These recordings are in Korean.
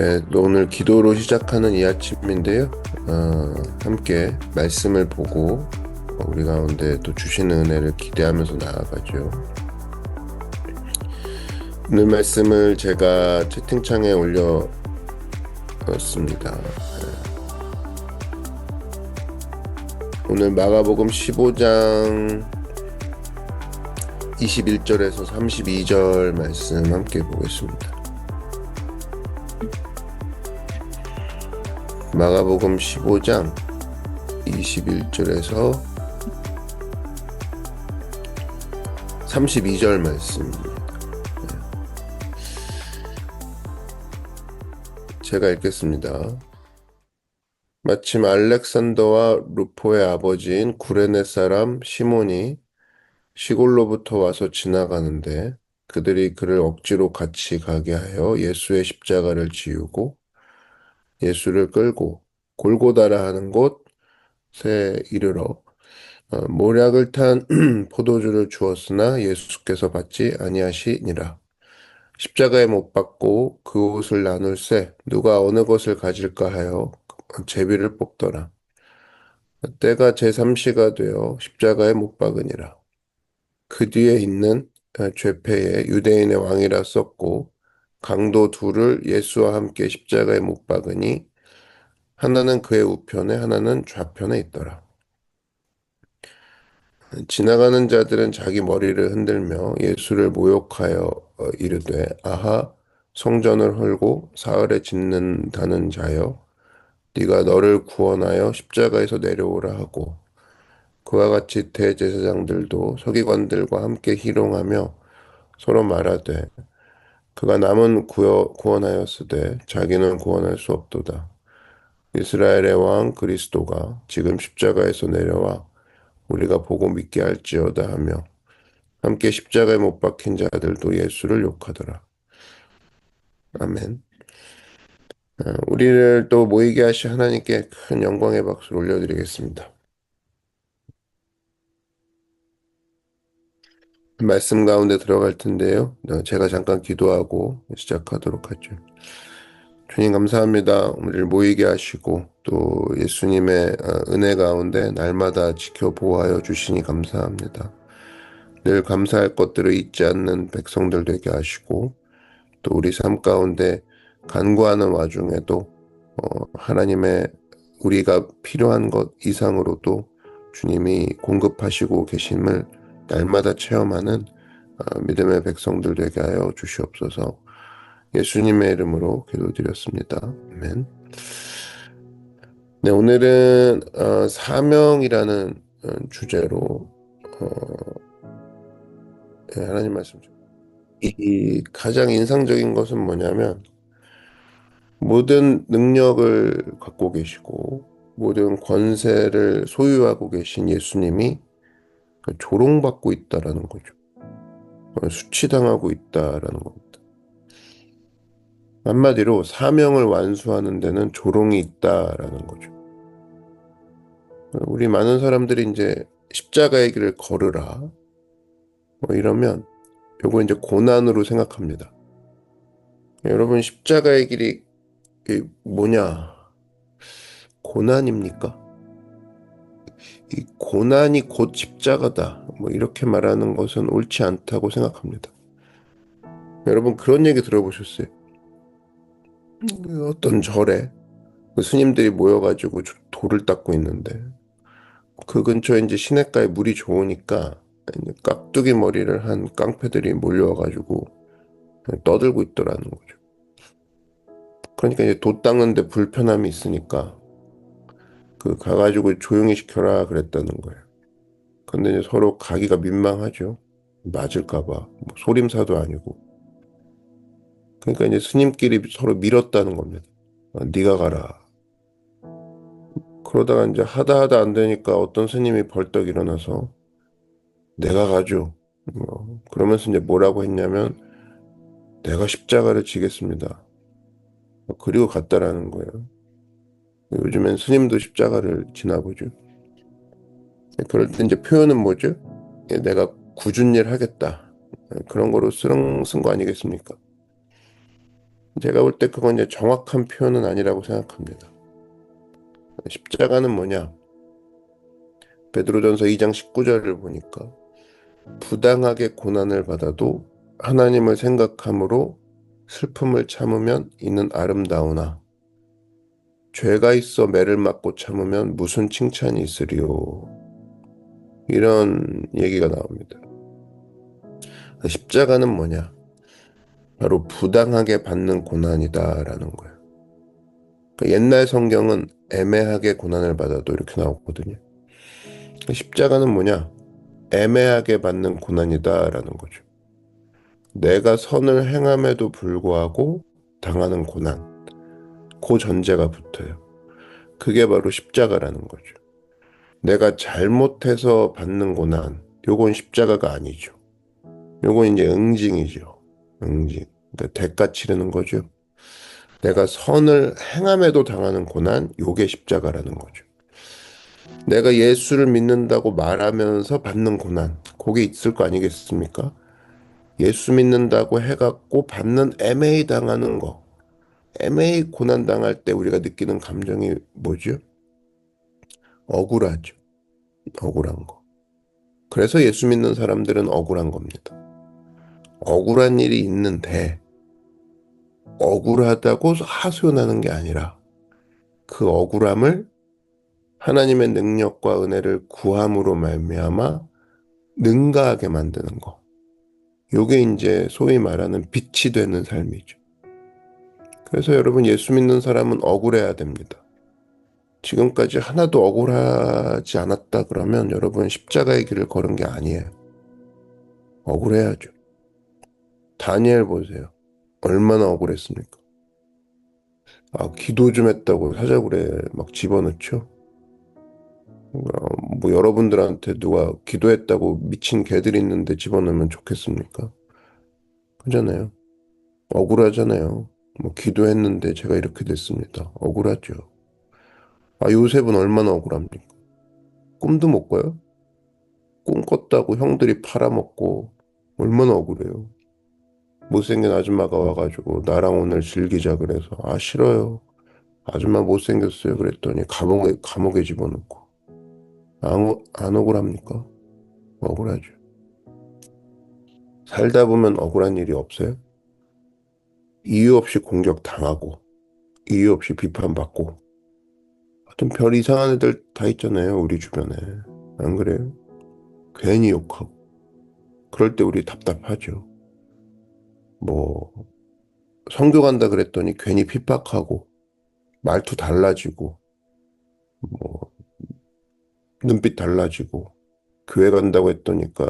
네, 오늘 기도로 시작하는 이 아침인데요. 함께 말씀을 보고 우리 가운데 또 주시는 은혜를 기대하면서 나아가죠. 오늘 말씀을 제가 채팅창에 올렸습니다. 오늘 마가복음 15장 21절에서 32절 말씀 함께 보겠습니다. 마가복음 15장 21절에서 32절 말씀입니다. 제가 읽겠습니다. 마침 알렉산더와 루포의 아버지인 구레네 사람 시몬이 시골로부터 와서 지나가는데 그들이 그를 억지로 같이 가게 하여 예수의 십자가를 지우고 예수를 끌고 골고다라 하는 곳에 이르러 모략을 탄 포도주를 주었으나 예수께서 받지 아니하시니라. 십자가에 못 박고 그 옷을 나눌세 누가 어느 것을 가질까 하여 제비를 뽑더라. 때가 제3시가 되어 십자가에 못 박으니라. 그 뒤에 있는 죄패에 유대인의 왕이라 썼고 강도 둘을 예수와 함께 십자가에 못 박으니 하나는 그의 우편에 하나는 좌편에 있더라. 지나가는 자들은 자기 머리를 흔들며 예수를 모욕하여 이르되 아하 성전을 헐고 사흘에 짓는다는 자여 네가 너를 구원하여 십자가에서 내려오라 하고 그와 같이 대제사장들도 서기관들과 함께 희롱하며 서로 말하되 그가 남은 구원하였으되 자기는 구원할 수 없도다. 이스라엘의 왕 그리스도가 지금 십자가에서 내려와 우리가 보고 믿게 할지어다 하며 함께 십자가에 못 박힌 자들도 예수를 욕하더라. 아멘. 우리를 또 모이게 하신 하나님께 큰 영광의 박수를 올려드리겠습니다. 말씀 가운데 들어갈 텐데요. 제가 잠깐 기도하고 시작하도록 하죠. 주님 감사합니다. 우리를 모이게 하시고 또 예수님의 은혜 가운데 날마다 지켜 보호하여 주시니 감사합니다. 늘 감사할 것들을 잊지 않는 백성들 되게 하시고 또 우리 삶 가운데 간구하는 와중에도 하나님의 우리가 필요한 것 이상으로도 주님이 공급하시고 계심을 날마다 체험하는 믿음의 백성들 되게 하여 주시옵소서. 예수님의 이름으로 기도드렸습니다. 아멘. 네, 오늘은 사명이라는 주제로 하나님 말씀 중 이 가장 인상적인 것은 뭐냐면 모든 능력을 갖고 계시고 모든 권세를 소유하고 계신 예수님이 조롱받고 있다라는 거죠. 수치당하고 있다라는 겁니다. 한마디로 사명을 완수하는 데는 조롱이 있다라는 거죠. 우리 많은 사람들이 이제 십자가의 길을 걸으라 뭐 이러면 요거 이제 고난으로 생각합니다. 여러분 십자가의 길이 뭐냐? 고난입니까? 이 고난이 곧 십자가다. 뭐 이렇게 말하는 것은 옳지 않다고 생각합니다. 여러분 그런 얘기 들어보셨어요? 어떤 절에 그 스님들이 모여가지고 돌을 닦고 있는데 그 근처에 이제 시냇가에 물이 좋으니까 이제 깍두기 머리를 한 깡패들이 몰려와가지고 떠들고 있더라는 거죠. 그러니까 이제 돌 닦는데 불편함이 있으니까 그 가가지고 조용히 시켜라 그랬다는 거예요. 근데 이제 서로 가기가 민망하죠. 맞을까 봐. 뭐 소림사도 아니고. 그러니까 이제 스님끼리 서로 밀었다는 겁니다. 네가 가라. 그러다가 이제 하다 안 되니까 어떤 스님이 벌떡 일어나서 내가 가죠. 그러면서 이제 뭐라고 했냐면 내가 십자가를 지겠습니다. 그리고 갔다라는 거예요. 요즘엔 스님도 십자가를 지나 보죠. 그럴 때 이제 표현은 뭐죠? 내가 굳은 일 하겠다. 그런 거로 쓴 거 아니겠습니까? 제가 볼 때 그건 이제 정확한 표현은 아니라고 생각합니다. 십자가는 뭐냐? 베드로전서 2장 19절을 보니까 부당하게 고난을 받아도 하나님을 생각함으로 슬픔을 참으면 이는 아름다우나 죄가 있어 매를 맞고 참으면 무슨 칭찬이 있으리요. 이런 얘기가 나옵니다. 십자가는 뭐냐? 바로 부당하게 받는 고난이다라는 거예요. 그러니까 옛날 성경은 애매하게 고난을 받아도 이렇게 나오거든요. 십자가는 뭐냐? 애매하게 받는 고난이다라는 거죠. 내가 선을 행함에도 불구하고 당하는 고난, 그 전제가 붙어요. 그게 바로 십자가라는 거죠. 내가 잘못해서 받는 고난, 요건 십자가가 아니죠. 요건 이제 응징이죠. 응징. 그러니까 대가 치르는 거죠. 내가 선을 행함에도 당하는 고난, 요게 십자가라는 거죠. 내가 예수를 믿는다고 말하면서 받는 고난, 그게 있을 거 아니겠습니까? 예수 믿는다고 해갖고 받는 애매히 당하는 거, 애매히 고난 당할 때 우리가 느끼는 감정이 뭐죠? 억울하죠. 억울한 거. 그래서 예수 믿는 사람들은 억울한 겁니다. 억울한 일이 있는데 억울하다고 하소연하는 게 아니라 그 억울함을 하나님의 능력과 은혜를 구함으로 말미암아 능가하게 만드는 거. 요게 이제 소위 말하는 빛이 되는 삶이죠. 그래서 여러분 예수 믿는 사람은 억울해야 됩니다. 지금까지 하나도 억울하지 않았다 그러면 여러분 십자가의 길을 걸은 게 아니에요. 억울해야죠. 다니엘 보세요. 얼마나 억울했습니까? 아, 기도 좀 했다고 사자굴에 막 집어넣죠. 뭐 여러분들한테 누가 기도했다고 미친 개들이 있는데 집어넣으면 좋겠습니까? 그잖아요. 억울하잖아요. 뭐 기도했는데 제가 이렇게 됐습니다. 억울하죠. 아, 요셉은 얼마나 억울합니까? 꿈도 못 꿔요? 꿈 꿨다고 형들이 팔아먹고 얼마나 억울해요. 못생긴 아줌마가 와가지고 나랑 오늘 즐기자 그래서 아 싫어요. 아줌마 못생겼어요. 그랬더니 감옥에 집어넣고 안 억울합니까? 억울하죠. 살다 보면 억울한 일이 없어요? 이유 없이 공격당하고 이유 없이 비판받고 하여튼 별 이상한 애들 다 있잖아요. 우리 주변에. 안 그래요? 괜히 욕하고 그럴 때 우리 답답하죠. 뭐 선교 간다 그랬더니 괜히 핍박하고 말투 달라지고 뭐 눈빛 달라지고 교회 간다고 했더니까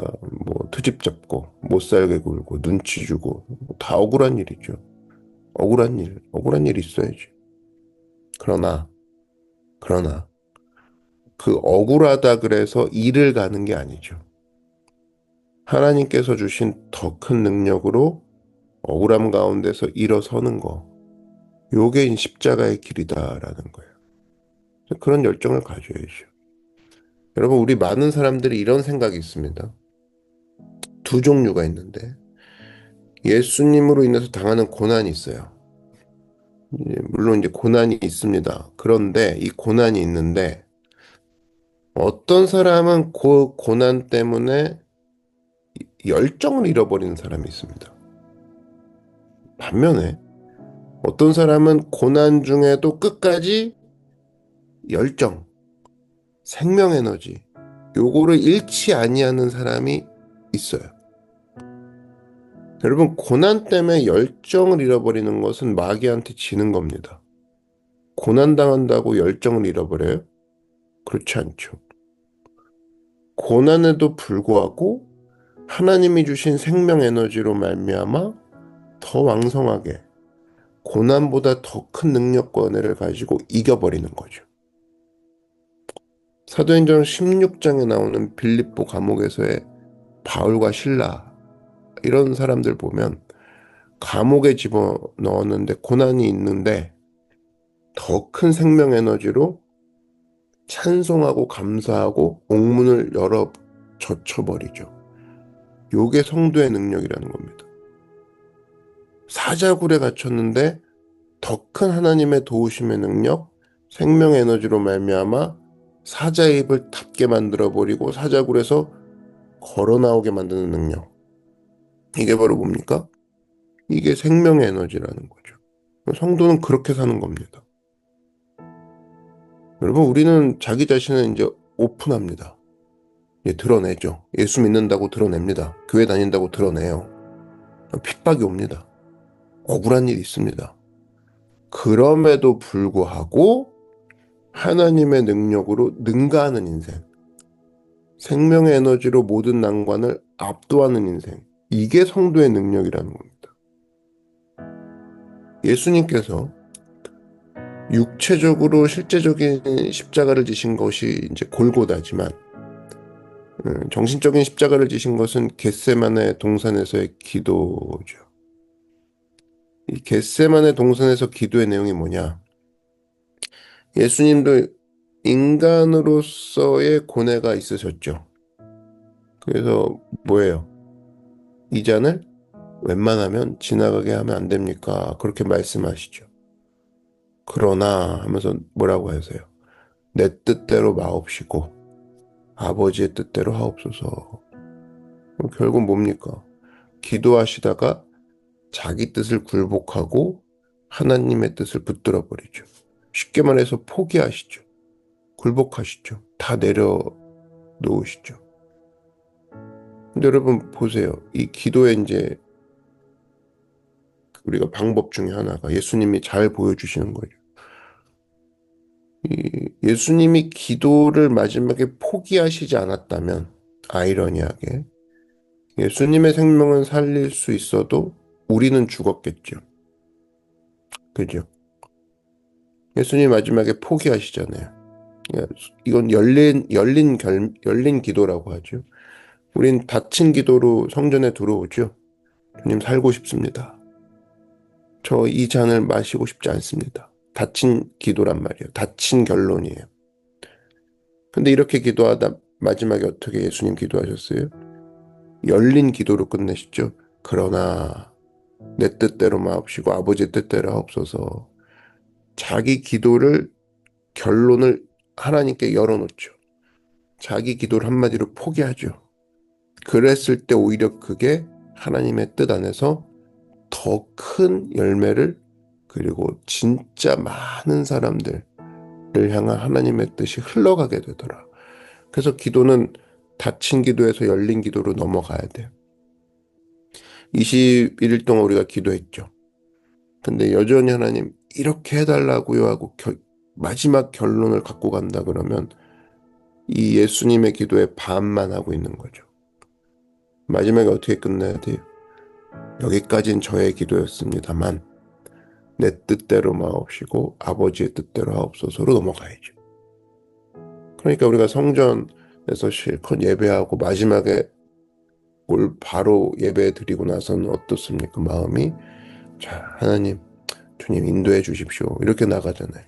뭐 트집 잡고 못 살게 굴고 눈치 주고 다 억울한 일이죠. 억울한 일 있어야지. 그러나 그러나 그 억울하다 그래서 일을 가는 게 아니죠. 하나님께서 주신 더 큰 능력으로 억울함 가운데서 일어서는 거. 요게 십자가의 길이다라는 거예요. 그런 열정을 가져야죠. 여러분, 우리 많은 사람들이 이런 생각이 있습니다. 두 종류가 있는데, 예수님으로 인해서 당하는 고난이 있어요. 물론 이제 고난이 있습니다. 그런데 이 고난이 있는데, 어떤 사람은 그 고난 때문에 열정을 잃어버리는 사람이 있습니다. 반면에 어떤 사람은 고난 중에도 끝까지 열정, 생명 에너지, 요거를 잃지 아니하는 사람이 있어요. 여러분, 고난 때문에 열정을 잃어버리는 것은 마귀한테 지는 겁니다. 고난 당한다고 열정을 잃어버려요? 그렇지 않죠. 고난에도 불구하고 하나님이 주신 생명 에너지로 말미암아 더 왕성하게 고난보다 더 큰 능력과 은혜를 가지고 이겨버리는 거죠. 사도행전 16장에 나오는 빌립보 감옥에서의 바울과 실라 이런 사람들 보면 감옥에 집어넣었는데 고난이 있는데 더 큰 생명 에너지로 찬송하고 감사하고 옥문을 열어 젖혀버리죠. 요게 성도의 능력이라는 겁니다. 사자굴에 갇혔는데 더 큰 하나님의 도우심의 능력, 생명의 에너지로 말미암아 사자의 입을 닫게 만들어 버리고 사자굴에서 걸어 나오게 만드는 능력. 이게 바로 뭡니까? 이게 생명의 에너지라는 거죠. 성도는 그렇게 사는 겁니다. 여러분, 우리는 자기 자신을 이제 오픈합니다. 예, 드러내죠. 예수 믿는다고 드러냅니다. 교회 다닌다고 드러내요. 핍박이 옵니다. 억울한 일이 있습니다. 그럼에도 불구하고 하나님의 능력으로 능가하는 인생, 생명의 에너지로 모든 난관을 압도하는 인생, 이게 성도의 능력이라는 겁니다. 예수님께서 육체적으로 실제적인 십자가를 지신 것이 이제 골고다지만 정신적인 십자가를 지신 것은 겟세마네 동산에서의 기도죠. 이 겟세마네 동산에서 기도의 내용이 뭐냐? 예수님도 인간으로서의 고뇌가 있으셨죠. 그래서 뭐예요? 이 잔을 웬만하면 지나가게 하면 안 됩니까? 그렇게 말씀하시죠. 그러나 하면서 뭐라고 하세요? 내 뜻대로 마옵시고 아버지의 뜻대로 하옵소서. 결국 뭡니까? 기도하시다가 자기 뜻을 굴복하고 하나님의 뜻을 붙들어 버리죠. 쉽게 말해서 포기하시죠. 굴복하시죠. 다 내려놓으시죠. 근데 여러분 보세요. 이 기도의 이제 우리가 방법 중에 하나가 예수님이 잘 보여주시는 거죠. 이 예수님이 기도를 마지막에 포기하시지 않았다면 아이러니하게 예수님의 생명은 살릴 수 있어도 우리는 죽었겠죠. 그죠? 예수님 마지막에 포기하시잖아요. 이건 열린 기도라고 하죠. 우린 닫힌 기도로 성전에 들어오죠. 주님 살고 싶습니다. 저 이 잔을 마시고 싶지 않습니다. 닫힌 기도란 말이에요. 닫힌 결론이에요. 근데 이렇게 기도하다 마지막에 어떻게 예수님 기도하셨어요? 열린 기도로 끝내시죠. 그러나 내 뜻대로 마옵시고 아버지의 뜻대로 하옵소서. 자기 기도를 결론을 하나님께 열어놓죠. 자기 기도를 한마디로 포기하죠. 그랬을 때 오히려 그게 하나님의 뜻 안에서 더 큰 열매를 그리고 진짜 많은 사람들을 향한 하나님의 뜻이 흘러가게 되더라. 그래서 기도는 닫힌 기도에서 열린 기도로 넘어가야 돼요. 21일 동안 우리가 기도했죠. 근데 여전히 하나님 이렇게 해달라고요 하고 마지막 결론을 갖고 간다 그러면 이 예수님의 기도의 반만 하고 있는 거죠. 마지막에 어떻게 끝내야 돼요? 여기까지는 저의 기도였습니다만 내 뜻대로 마옵시고 아버지의 뜻대로 하옵소서로 넘어가야죠. 그러니까 우리가 성전에서 실컷 예배하고 마지막에 올 바로 예배 드리고 나서는 어떻습니까? 마음이 자 하나님 주님 인도해 주십시오 이렇게 나가잖아요.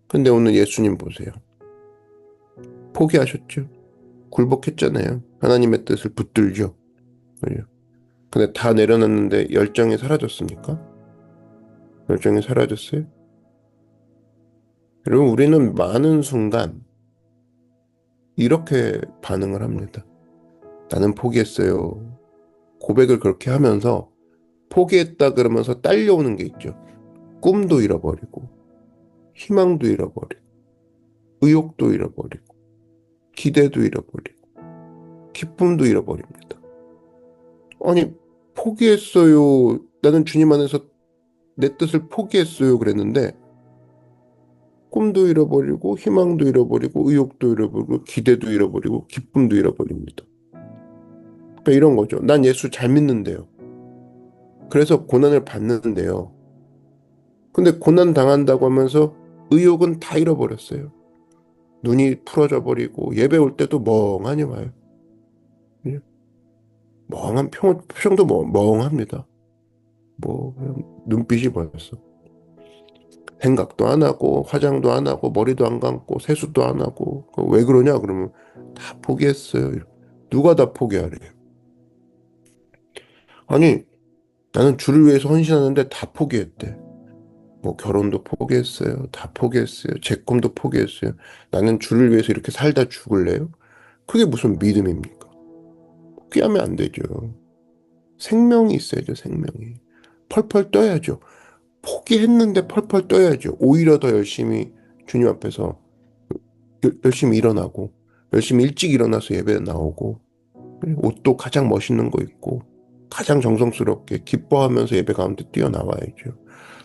근데 오늘 예수님 보세요. 포기하셨죠. 굴복했잖아요. 하나님의 뜻을 붙들죠. 그죠? 근데 다 내려놨는데 열정이 사라졌습니까? 열정이 사라졌어요? 여러분 우리는 많은 순간 이렇게 반응을 합니다. 나는 포기했어요. 고백을 그렇게 하면서 포기했다 그러면서 딸려오는 게 있죠. 꿈도 잃어버리고 희망도 잃어버리고 의욕도 잃어버리고 기대도 잃어버리고 기쁨도 잃어버립니다. 아니 포기했어요. 나는 주님 안에서 내 뜻을 포기했어요. 그랬는데 꿈도 잃어버리고 희망도 잃어버리고 의욕도 잃어버리고 기대도 잃어버리고 기쁨도 잃어버립니다. 그러니까 이런 거죠. 난 예수 잘 믿는데요. 그래서 고난을 받는데요. 근데 고난 당한다고 하면서 의욕은 다 잃어버렸어요. 눈이 풀어져 버리고 예배 올 때도 멍하니 와요. 예? 멍한 표정도 멍합니다. 뭐 그냥 눈빛이 벌써 생각도 안 하고 화장도 안 하고 머리도 안 감고 세수도 안 하고 왜 그러냐 그러면 다 포기했어요. 누가 다 포기하래요? 아니 나는 주를 위해서 헌신하는데 다 포기했대. 뭐 결혼도 포기했어요. 다 포기했어요. 제 꿈도 포기했어요. 나는 주를 위해서 이렇게 살다 죽을래요? 그게 무슨 믿음입니까? 포기하면 안 되죠. 생명이 있어야죠, 생명이. 펄펄 떠야죠. 포기했는데 펄펄 떠야죠. 오히려 더 열심히 주님 앞에서 열심히 일어나고, 열심히 일찍 일어나서 예배 나오고, 옷도 가장 멋있는 거 입고, 가장 정성스럽게 기뻐하면서 예배 가운데 뛰어나와야죠.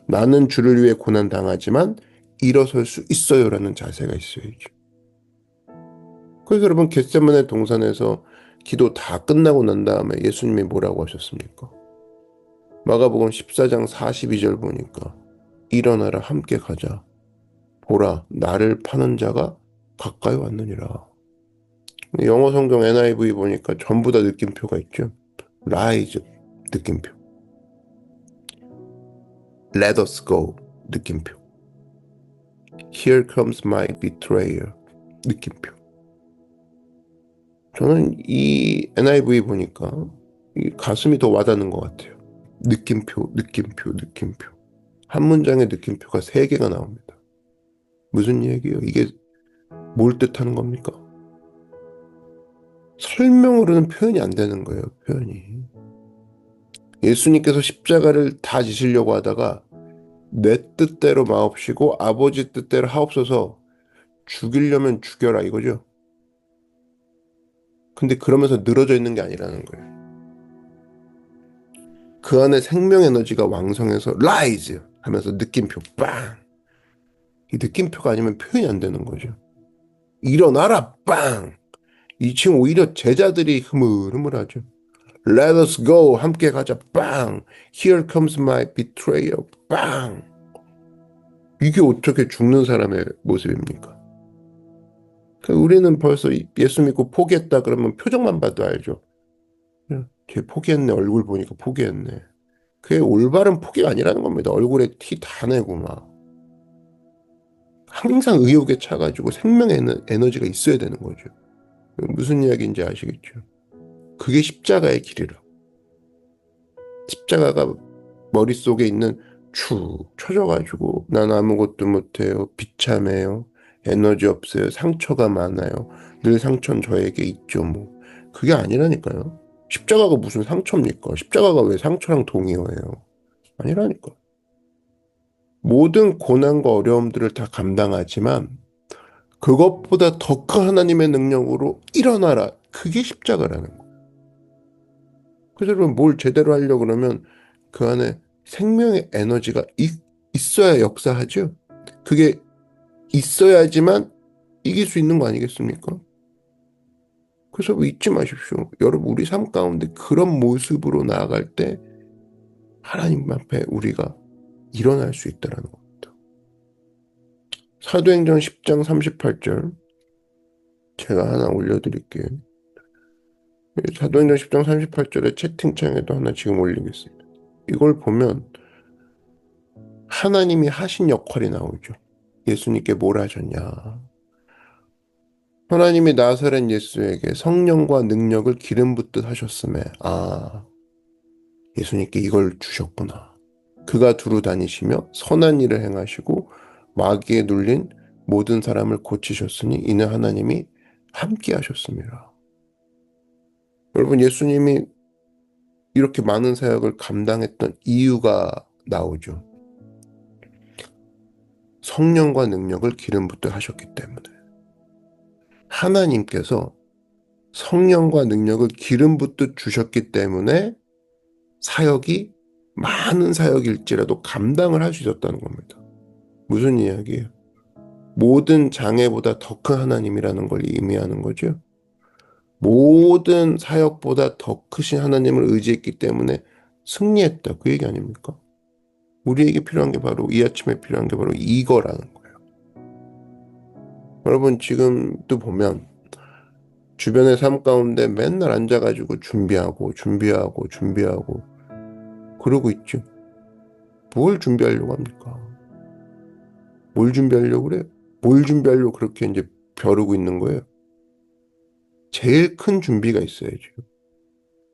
나는 주를 위해 고난 당하지만 일어설 수 있어요라는 자세가 있어야죠. 그래서 여러분 겟세마네 동산에서 기도 다 끝나고 난 다음에 예수님이 뭐라고 하셨습니까? 마가복음 14장 42절 보니까 일어나라 함께 가자. 보라 나를 파는 자가 가까이 왔느니라. 영어 성경 NIV 보니까 전부 다 느낌표가 있죠. Rise 느낌표. Let us go 느낌표. Here comes my betrayer 느낌표. 저는 이 NIV 보니까 이 가슴이 더 와닿는 것 같아요. 느낌표, 느낌표, 느낌표. 한 문장에 느낌표가 3개가 나옵니다. 무슨 얘기예요? 이게 뭘 뜻하는 겁니까? 설명으로는 표현이 안 되는 거예요, 표현이. 예수님께서 십자가를 다 지시려고 하다가 내 뜻대로 마옵시고 아버지 뜻대로 하옵소서 죽이려면 죽여라 이거죠. 근데 그러면서 늘어져 있는 게 아니라는 거예요. 그 안에 생명 에너지가 왕성해서 rise 하면서 느낌표 빵. 이 느낌표가 아니면 표현이 안 되는 거죠. 일어나라 빵. 이 지금 오히려 제자들이 흐물흐물하죠. Let us go 함께 가자 빵. Here comes my betrayer 빵. 이게 어떻게 죽는 사람의 모습입니까? 우리는 벌써 예수 믿고 포기했다 그러면 표정만 봐도 알죠. 걔 포기했네. 얼굴 보니까 포기했네. 그게 올바른 포기가 아니라는 겁니다. 얼굴에 티 다 내고 막. 항상 의욕에 차가지고 생명의 에너지가 있어야 되는 거죠. 무슨 이야기인지 아시겠죠? 그게 십자가의 길이라. 십자가가 머릿속에 있는 축 처져가지고 난 아무것도 못해요. 비참해요. 에너지 없어요. 상처가 많아요. 늘 상처는 저에게 있죠. 뭐. 그게 아니라니까요. 십자가가 무슨 상처입니까? 십자가가 왜 상처랑 동의어예요? 아니라니까. 모든 고난과 어려움들을 다 감당하지만 그것보다 더 큰 하나님의 능력으로 일어나라. 그게 십자가라는 거예요. 그래서 여러분 뭘 제대로 하려고 그러면 그 안에 생명의 에너지가 있어야 역사하죠. 그게 있어야지만 이길 수 있는 거 아니겠습니까? 그래서 잊지 마십시오. 여러분 우리 삶 가운데 그런 모습으로 나아갈 때 하나님 앞에 우리가 일어날 수 있다는 겁니다. 사도행전 10장 38절 제가 하나 올려드릴게요. 사도행전 10장 38절에 채팅창에도 하나 지금 올리겠습니다. 이걸 보면 하나님이 하신 역할이 나오죠. 예수님께 뭘 하셨냐. 하나님이 나사렛 예수에게 성령과 능력을 기름 붓듯 하셨음에 예수님께 이걸 주셨구나. 그가 두루 다니시며 선한 일을 행하시고 마귀에 눌린 모든 사람을 고치셨으니 이는 하나님이 함께 하셨습니다. 여러분 예수님이 이렇게 많은 사역을 감당했던 이유가 나오죠. 성령과 능력을 기름 붓듯 하셨기 때문에. 하나님께서 성령과 능력을 기름 붓듯 주셨기 때문에 사역이 많은 사역일지라도 감당을 할 수 있었다는 겁니다. 무슨 이야기예요? 모든 장애보다 더 큰 하나님이라는 걸 의미하는 거죠. 모든 사역보다 더 크신 하나님을 의지했기 때문에 승리했다. 그 얘기 아닙니까? 우리에게 필요한 게 바로 이 아침에 필요한 게 바로 이거라는 거예요. 여러분 지금도 보면 주변의 삶 가운데 맨날 앉아가지고 준비하고 그러고 있죠. 뭘 준비하려고 합니까? 뭘 준비하려고 그래요? 뭘 준비하려고 그렇게 이제 벼르고 있는 거예요? 제일 큰 준비가 있어야죠.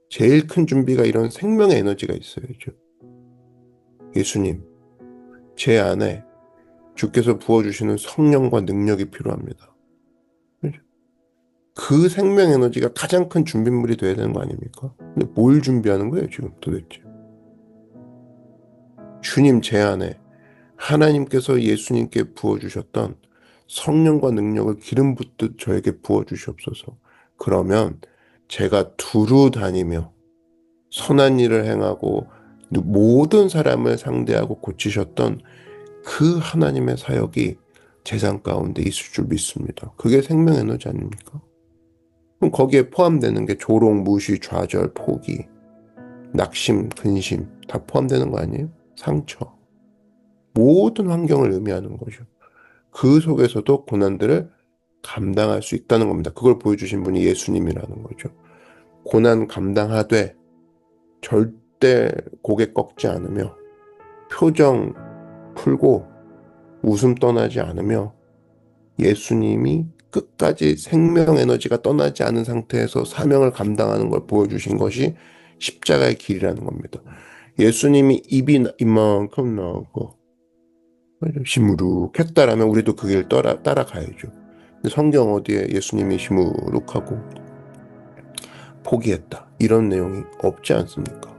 제일 큰 준비가 이런 생명의 에너지가 있어야죠. 예수님, 제 안에 주께서 부어주시는 성령과 능력이 필요합니다. 그죠? 그 생명 에너지가 가장 큰 준비물이 돼야 되는 거 아닙니까? 근데 뭘 준비하는 거예요, 지금 도대체? 주님 제 안에 하나님께서 예수님께 부어주셨던 성령과 능력을 기름 붓듯 저에게 부어주시옵소서. 그러면 제가 두루 다니며 선한 일을 행하고 모든 사람을 상대하고 고치셨던 그 하나님의 사역이 재산 가운데 있을 줄 믿습니다. 그게 생명 에너지 아닙니까? 그럼 거기에 포함되는 게 조롱, 무시, 좌절, 포기, 낙심, 근심 다 포함되는 거 아니에요? 상처. 모든 환경을 의미하는 거죠. 그 속에서도 고난들을 감당할 수 있다는 겁니다. 그걸 보여주신 분이 예수님이라는 거죠. 고난 감당하되 절대 고개 꺾지 않으며 표정 풀고 웃음 떠나지 않으며 예수님이 끝까지 생명 에너지가 떠나지 않은 상태에서 사명을 감당하는 걸 보여주신 것이 십자가의 길이라는 겁니다. 예수님이 입이 이만큼 나오고 시무룩했다라면 우리도 그 길 따라가야죠. 근데 성경 어디에 예수님이 시무룩하고 포기했다 이런 내용이 없지 않습니까?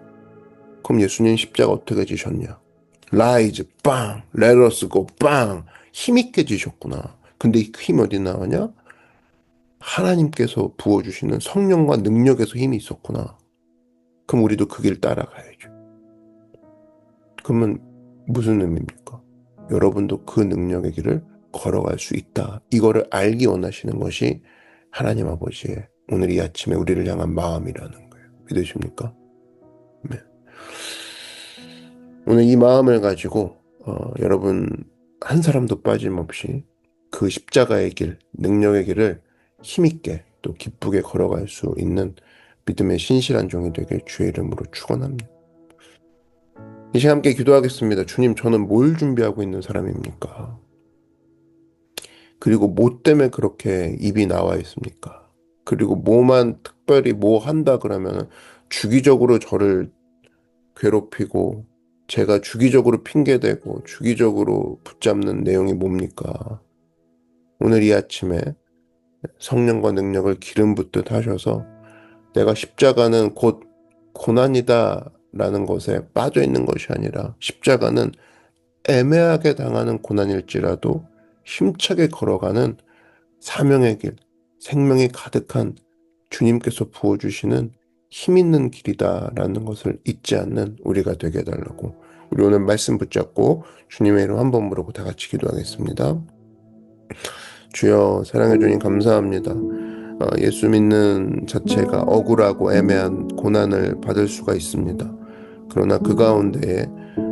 그럼 예수님 십자가 어떻게 지셨냐? 라이즈 빵, 레러스 고 빵, 힘있게 지셨구나. 근데 이 힘 어디 나오냐? 하나님께서 부어주시는 성령과 능력에서 힘이 있었구나. 그럼 우리도 그 길 따라가야죠. 그러면 무슨 의미입니까? 여러분도 그 능력의 길을 걸어갈 수 있다. 이거를 알기 원하시는 것이 하나님 아버지의 오늘 이 아침에 우리를 향한 마음이라는 거예요. 믿으십니까? 네. 오늘 이 마음을 가지고 여러분 한 사람도 빠짐없이 그 십자가의 길, 능력의 길을 힘있게 또 기쁘게 걸어갈 수 있는 믿음의 신실한 종이 되길 주의 이름으로 축원합니다. 이 시간 함께 기도하겠습니다. 주님, 저는 뭘 준비하고 있는 사람입니까? 그리고 뭐 때문에 그렇게 입이 나와 있습니까? 그리고 뭐만 특별히 뭐 한다 그러면 주기적으로 저를 괴롭히고 제가 주기적으로 핑계대고 주기적으로 붙잡는 내용이 뭡니까? 오늘 이 아침에 성령과 능력을 기름 붓듯 하셔서 내가 십자가는 곧 고난이다 라는 것에 빠져 있는 것이 아니라 십자가는 애매하게 당하는 고난일지라도 힘차게 걸어가는 사명의 길, 생명이 가득한 주님께서 부어주시는 힘 있는 길이다라는 것을 잊지 않는 우리가 되게 해달라고. 우리 오늘 말씀 붙잡고 주님의 이름 한번 부르고 다 같이 기도하겠습니다. 주여, 사랑해 주님 감사합니다. 예수 믿는 자체가 억울하고 애매한 고난을 받을 수가 있습니다. 그러나 그 가운데에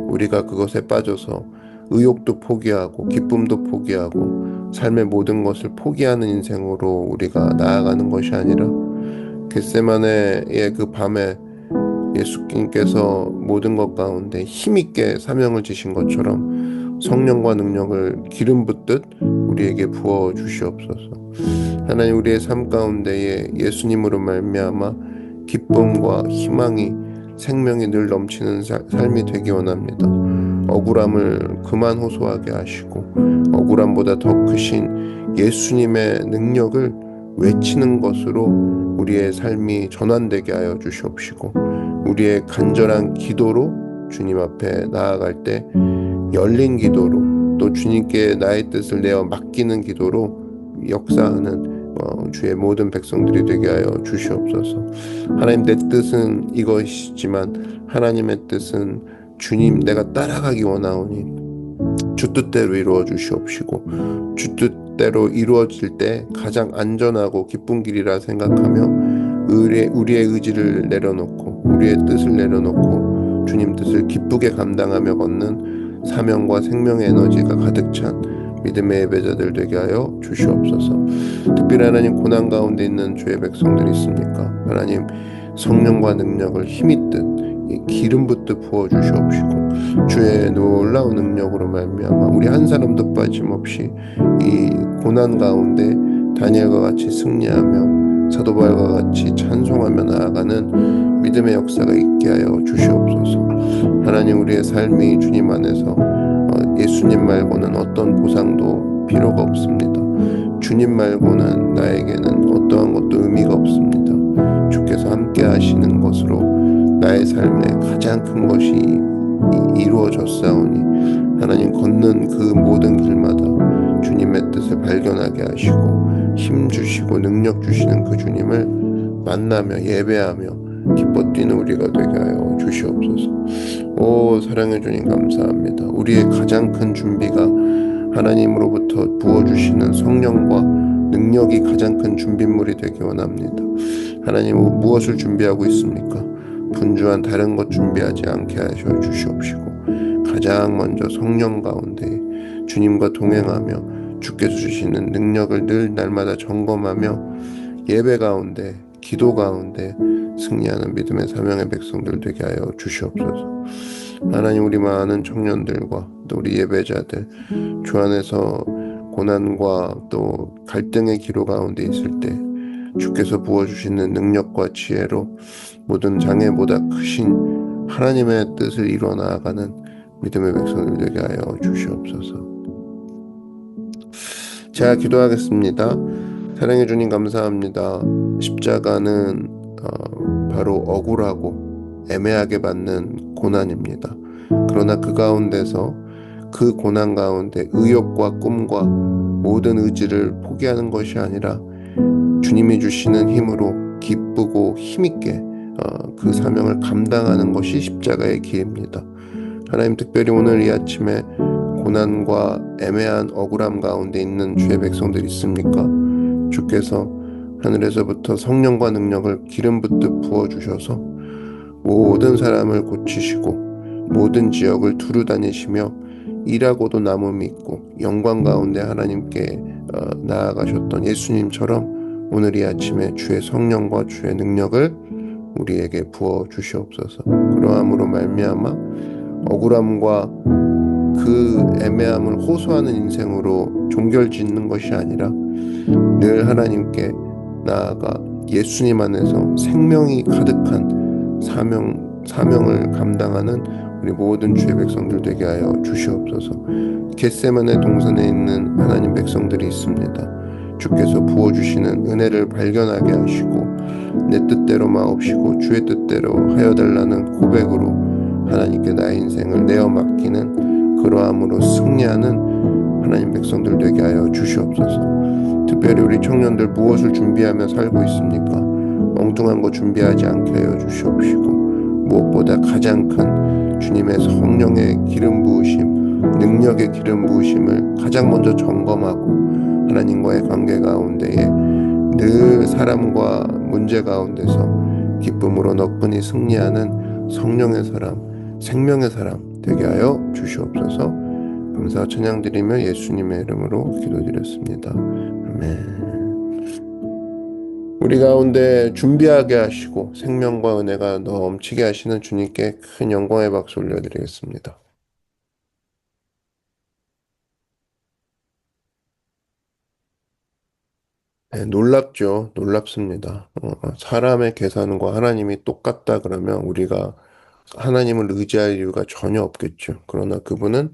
우리가 그것에 빠져서 의욕도 포기하고 기쁨도 포기하고 삶의 모든 것을 포기하는 인생으로 우리가 나아가는 것이 아니라 겟세마네의 그 밤에 예수님께서 모든 것 가운데 힘있게 사명을 지신 것처럼 성령과 능력을 기름 붓듯 우리에게 부어 주시옵소서. 하나님, 우리의 삶 가운데에 예수님으로 말미암아 기쁨과 희망이 생명이 늘 넘치는 삶이 되기 원합니다. 억울함을 그만 호소하게 하시고 억울함보다 더 크신 예수님의 능력을 외치는 것으로 우리의 삶이 전환되게 하여 주시옵시고 우리의 간절한 기도로 주님 앞에 나아갈 때 열린 기도로 또 주님께 나의 뜻을 내어 맡기는 기도로 역사하는 주의 모든 백성들이 되게 하여 주시옵소서. 하나님, 내 뜻은 이것이지만 하나님의 뜻은 주님 내가 따라가기 원하오니 주 뜻대로 이루어 주시옵시고 주 뜻대로 이루어질 때 가장 안전하고 기쁜 길이라 생각하며 우리의 의지를 내려놓고 우리의 뜻을 내려놓고 주님 뜻을 기쁘게 감당하며 걷는 사명과 생명의 에너지가 가득 찬 믿음의 예배자들 되게 하여 주시옵소서. 특별히 하나님, 고난 가운데 있는 주의 백성들이 있습니까? 하나님, 성령과 능력을 힘있듯 기름 붓듯 부어 주시옵시고 주의 놀라운 능력으로 말미암아 우리 한 사람도 빠짐없이 이 고난 가운데 다니엘과 같이 승리하며 사도 바울과 같이 찬송하며 나아가는 믿음의 역사가 있게 하여 주시옵소서. 하나님, 우리의 삶이 주님 안에서 예수님 말고는 어떤 보상도 필요가 없습니다. 주님 말고는 나에게는 어떠한 것도 의미가 없습니다. 주께서 함께 하시는 것으로 나의 삶에 가장 큰 것이 이루어졌사오니, 하나님, 걷는 그 모든 길마다 주님의 뜻을 발견하게 하시고 힘 주시고 능력 주시는 그 주님을 만나며 예배하며 기뻐 뛰는 우리가 되게 하여 주시옵소서. 오, 사랑해 주님, 감사합니다. 우리의 가장 큰 준비가 하나님으로부터 부어주시는 성령과 능력이 가장 큰 준비물이 되기 원합니다. 하나님, 무엇을 준비하고 있습니까? 분주한 다른 것 준비하지 않게 하셔 주시옵시고, 가장 먼저 성령 가운데 주님과 동행하며 주께서 주시는 능력을 늘 날마다 점검하며 예배 가운데, 기도 가운데 승리하는 믿음의 사명의 백성들 되게 하여 주시옵소서. 하나님, 우리 많은 청년들과 또 우리 예배자들 주 안에서 고난과 또 갈등의 기로 가운데 있을 때 주께서 부어주시는 능력과 지혜로 모든 장애보다 크신 하나님의 뜻을 이루어 나아가는 믿음의 백성들 되게 하여 주시옵소서. 제가 기도하겠습니다. 사랑해 주님, 감사합니다. 십자가는 바로 억울하고 애매하게 받는 고난입니다. 그러나 그 가운데서, 그 고난 가운데 의욕과 꿈과 모든 의지를 포기하는 것이 아니라 주님이 주시는 힘으로 기쁘고 힘있게 그 사명을 감당하는 것이 십자가의 길입니다. 하나님, 특별히 오늘 이 아침에 고난과 애매한 억울함 가운데 있는 주의 백성들 있습니까? 주께서 하늘에서부터 성령과 능력을 기름 붓듯 부어주셔서 모든 사람을 고치시고 모든 지역을 두루 다니시며 일하고도 남음이 있고 영광 가운데 하나님께 나아가셨던 예수님처럼 오늘 이 아침에 주의 성령과 주의 능력을 우리에게 부어 주시옵소서. 그러함으로 말미암아 억울함과 그 애매함을 호소하는 인생으로 종결짓는 것이 아니라 늘 하나님께 나아가 예수님 안에서 생명이 가득한 사명을 감당하는 우리 모든 주의 백성들 되게 하여 주시옵소서. 겟세마네 동산에 있는 하나님 백성들이 있습니다. 주께서 부어주시는 은혜를 발견하게 하시고 내 뜻대로 마옵시고 주의 뜻대로 하여 달라는 고백으로 하나님께 나의 인생을 내어 맡기는, 그러함으로 승리하는 하나님 백성들 되게 하여 주시옵소서. 특별히 우리 청년들 무엇을 준비하며 살고 있습니까? 엉뚱한 거 준비하지 않게 하여 주시옵시고, 무엇보다 가장 큰 주님의 성령의 기름 부으심, 능력의 기름 부으심을 가장 먼저 점검하고 하나님과의 관계 가운데에 늘 사람과 문제 가운데서 기쁨으로 너끈히 승리하는 성령의 사람, 생명의 사람 되게 하여 주시옵소서. 감사와 찬양 드리며 예수님의 이름으로 기도드렸습니다. 아멘. 우리 가운데 준비하게 하시고 생명과 은혜가 넘치게 하시는 주님께 큰 영광의 박수 올려드리겠습니다. 네, 놀랍죠. 놀랍습니다. 사람의 계산과 하나님이 똑같다 그러면 우리가 하나님을 의지할 이유가 전혀 없겠죠. 그러나 그분은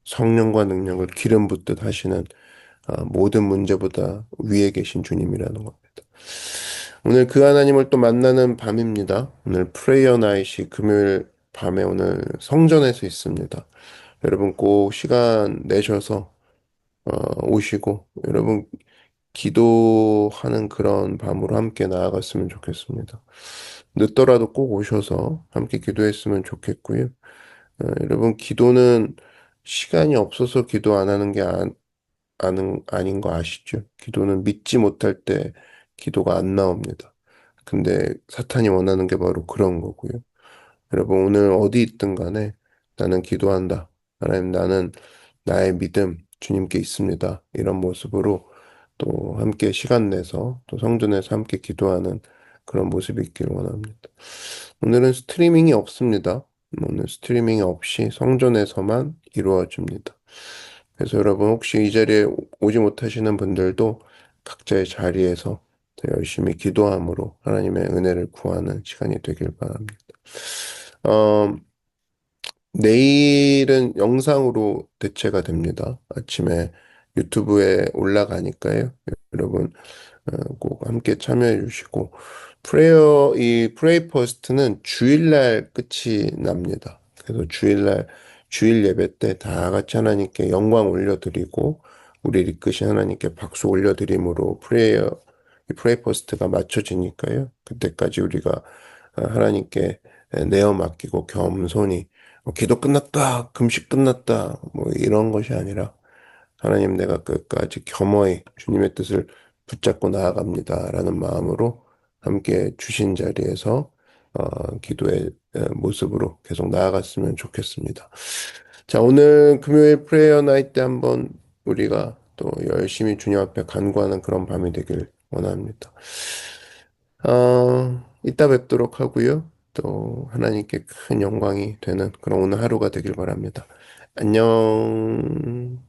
성령과 능력을 기름 붓듯 하시는 모든 문제보다 위에 계신 주님이라는 겁니다. 오늘 그 하나님을 또 만나는 밤입니다. 오늘 프레이어 나잇이 금요일 밤에 오늘 성전에서 있습니다. 여러분 꼭 시간 내셔서 오시고 여러분 기도하는 그런 밤으로 함께 나아갔으면 좋겠습니다. 늦더라도 꼭 오셔서 함께 기도했으면 좋겠고요. 여러분, 기도는 시간이 없어서 기도 안 하는 게 아닌 거 아시죠? 기도는 믿지 못할 때 기도가 안 나옵니다. 근데 사탄이 원하는 게 바로 그런 거고요. 여러분, 오늘 어디 있든 간에 나는 기도한다. 하나님, 나는 나의 믿음 주님께 있습니다. 이런 모습으로 또 함께 시간 내서 또 성전에서 함께 기도하는 그런 모습이 있길 원합니다. 오늘은 스트리밍이 없습니다. 오늘 스트리밍이 없이 성전에서만 이루어집니다. 그래서 여러분 혹시 이 자리에 오지 못하시는 분들도 각자의 자리에서 더 열심히 기도함으로 하나님의 은혜를 구하는 시간이 되길 바랍니다. 어, 내일은 영상으로 대체가 됩니다. 아침에 유튜브에 올라가니까요. 여러분 꼭 함께 참여해 주시고 이 프레이 퍼스트는 주일날 끝이 납니다. 그래서 주일날 주일 예배 때 다 같이 하나님께 영광 올려드리고 우리 리끝이 하나님께 박수 올려드림으로 이 프레이 퍼스트가 맞춰지니까요. 그때까지 우리가 하나님께 내어 맡기고 겸손히 기도 끝났다, 금식 끝났다, 뭐 이런 것이 아니라 하나님 내가 끝까지 겸허히 주님의 뜻을 붙잡고 나아갑니다라는 마음으로 함께 주신 자리에서 기도의 모습으로 계속 나아갔으면 좋겠습니다. 자, 오늘 금요일 프레이어 나이트 때 한번 우리가 또 열심히 주님 앞에 간구하는 그런 밤이 되길 원합니다. 이따 뵙도록 하고요. 또 하나님께 큰 영광이 되는 그런 오늘 하루가 되길 바랍니다. 안녕.